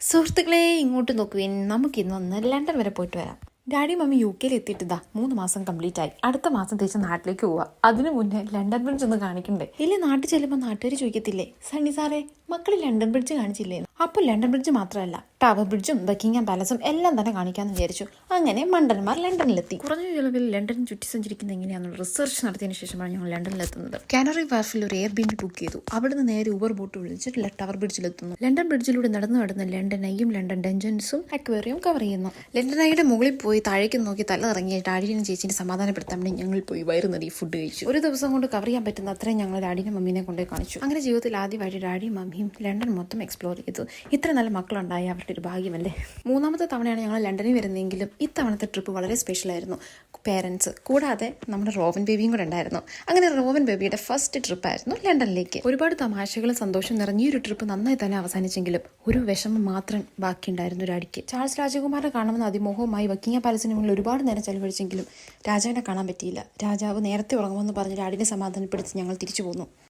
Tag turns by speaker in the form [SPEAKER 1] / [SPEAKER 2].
[SPEAKER 1] സുഹൃത്തുക്കളെ ഇങ്ങോട്ട് നോക്കുവിൻ, നമുക്കിന്നൊന്ന് ലണ്ടൻ വരെ പോയിട്ട് വരാം. ഡാഡി മമ്മി UK എത്തിയിട്ട് 3 മാസം കംപ്ലീറ്റ് ആയി. അടുത്ത മാസം തിരിച്ച് നാട്ടിലേക്ക് പോവാ. അതിനു മുന്നേ ലണ്ടൻ ബ്രിഡ്ജ് ഒന്ന് കാണിക്കണ്ടേ? ഇല്ല, നാട്ടിൽ ചെല്ലുമ്പോൾ നാട്ടുകാർ ചോദിക്കത്തില്ലേ, സണ്ണി സാറേ മക്കൾ ലണ്ടൻ ബ്രിഡ്ജ് കാണിച്ചില്ലേ? അപ്പോൾ ലണ്ടൻ ബ്രിഡ്ജ് മാത്രമല്ല, ടവർ ബ്രിഡ്ജും ബക്കിംഗ്ഹാം പാലസും എല്ലാം തന്നെ കാണിക്കാമെന്ന് വിചാരിച്ചു. അങ്ങനെ മണ്ടന്മാർ ലണ്ടനിലെത്തി. കുറഞ്ഞ ചിലവിൽ ലണ്ടൻ ചുറ്റി സഞ്ചരിക്കുന്നത് എങ്ങനെയാണെന്ന് റിസർച്ച് നടത്തിയതിനു ശേഷമാണ് ഞങ്ങൾ ലണ്ടനിലെത്തുന്നത്. കാനറി വാർഫിൽ ഒരു എയർബിഎൻബി ബുക്ക് ചെയ്തു. അവിടുന്ന് നേരെ ഊബർ ബോട്ട് വിളിച്ചിട്ട് ടവർ ബ്രിഡ്ജിലെത്തുന്നു. ലണ്ടൻ ബ്രിഡ്ജിലൂടെ നടന്ന് ലണ്ടൻ ഐയും ലണ്ടൻ ഡഞ്ചൻസും അക്വേറിയം കവർ ചെയ്യുന്നു. ലണ്ടൻ ഐയുടെ മുകളിൽ പോയി താഴേക്ക് നോക്കി തല ഇറങ്ങിയ ഡാഡിയും ചേച്ചിനെ സമാധാനപ്പെടുത്താൻ വേണ്ടി ഞങ്ങൾ പോയി വയറ് നിറയെ ഫുഡ് കഴിച്ചു. ഒരു ദിവസം കൊണ്ട് കവർ ചെയ്യാൻ പറ്റുന്ന അത്രയും ഞങ്ങൾ ഡാഡിനെ മമ്മീനെ കൊണ്ടേ കാണിച്ചു. അങ്ങനെ ജീവിതത്തിൽ ആദ്യമായിട്ട് ഡാഡിയും മമ്മിയും ലണ്ടൻ മൊത്തം എക്സ്പ്ലോർ ചെയ്തു. ഇത്ര നല്ല മക്കളുണ്ടായി അവരുടെ ഒരു ഭാഗ്യമല്ലേ. മൂന്നാമത്തെ തവണയാണ് ഞങ്ങൾ ലണ്ടനിൽ വരുന്നതെങ്കിലും ഇത്തവണത്തെ ട്രിപ്പ് വളരെ സ്പെഷ്യൽ ആയിരുന്നു. പേരൻസ് കൂടാതെ നമ്മുടെ റോവൻ ബേബിയും കൂടെ ഉണ്ടായിരുന്നു. അങ്ങനെ റോവൻ ബേബിയുടെ ഫസ്റ്റ് ട്രിപ്പായിരുന്നു ലണ്ടനിലേക്ക്. ഒരുപാട് തമാശകളും സന്തോഷം നിറഞ്ഞ ഒരു ട്രിപ്പ് നന്നായി തന്നെ അവസാനിച്ചെങ്കിലും ഒരു വിഷമം മാത്രം ബാക്കിയുണ്ടായിരുന്നു ഡാഡിക്ക്. ചാൾസ് രാജകുമാരനെ കാണുമെന്ന് അതിമോഹവുമായി ബക്കിംഗ്ഹാം പാലസിന് മുന്നിൽ ഒരുപാട് നേരം ചെലവഴിച്ചെങ്കിലും രാജാവിനെ കാണാൻ പറ്റിയില്ല. രാജാവ് നേരത്തെ ഉറങ്ങുമെന്ന് പറഞ്ഞ് ഡാഡിനെ സമാധാനപ്പെടുത്തി ഞങ്ങൾ തിരിച്ചു പോന്നു.